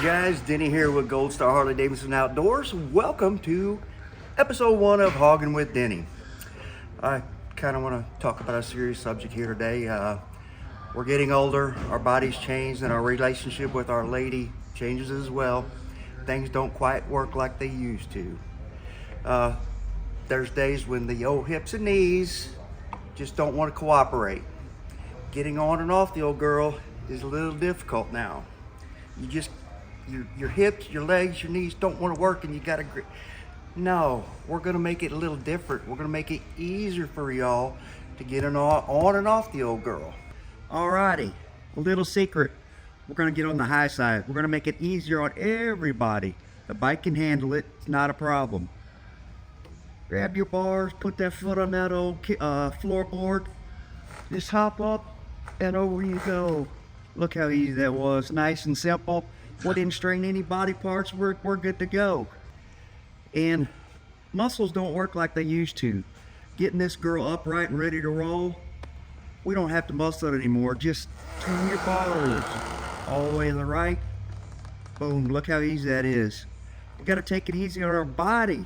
Guys, Denny here with Gold Star Harley-Davidson Outdoors. Welcome to episode 1 of Hoggin with Denny. I kind of want to talk about a serious subject here today. We're getting older, our bodies change, and our relationship with our lady changes as well. Things don't quite work like they used to. There's days when the old hips and knees just don't want to cooperate. Getting on and off the old girl is a little difficult now. Your hips, your legs, your knees don't want to work, and you gotta no, we're gonna make it a little different. We're gonna make it easier for y'all to get on and off the old girl. Alrighty, a little secret. We're gonna get on the high side. We're gonna make it easier on everybody. The bike can handle it, it's not a problem. Grab your bars, put that foot on that old floorboard. Just hop up and over you go. Look how easy that was, nice and simple. We didn't strain any body parts, we're good to go. And muscles don't work like they used to. Getting this girl upright and ready to roll, we don't have to muscle it anymore. Just turn your bars all the way to the right. Boom, look how easy that is. We gotta take it easy on our body.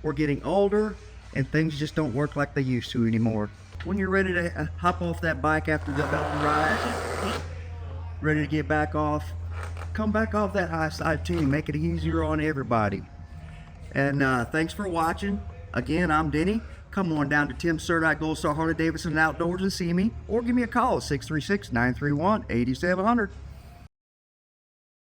We're getting older and things just don't work like they used to anymore. When you're ready to hop off that bike after the belt ride, ready to get back off, come back off that high side too. Make it easier on everybody. And thanks for watching. Again, I'm Denny. Come on down to Tim Surdike Gold Star Harley-Davidson Outdoors and see me, or give me a call at 636-931-8700.